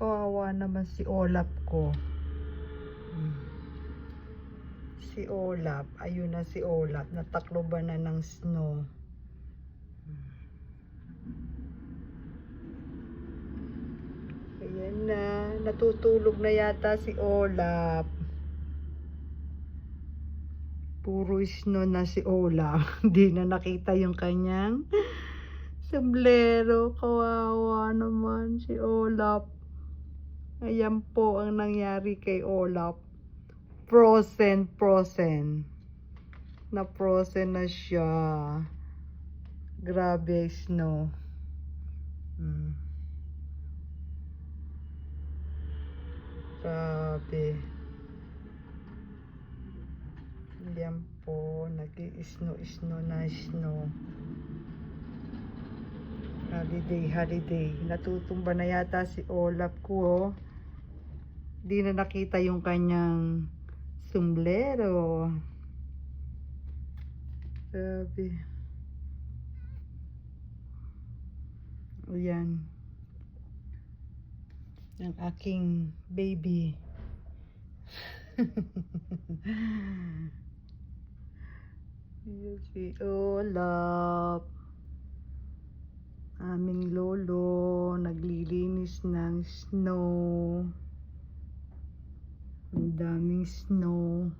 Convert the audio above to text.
Kawawa naman si Olap ko. Si Olap. Ayun na si Olap. Natakloban na ng snow. Ayan na. Natutulog na yata si Olap. Puro snow na si Olap. Hindi na nakita yung kanyang sombrero. Kawawa naman si Olap. Ayan po ang nangyari kay Olap. Frozen. Na frozen na siya. Grabe snow. Grabe. Yan po. Nag-i-snow na snow. Holiday. Natutumba na yata si Olap ko. Oh. Di na nakita yung kanyang sombrero. Grabe. Ayan. Ang aking baby. Si Olap. Aming lolo. Naglilinis ng snow. Ang daming snow.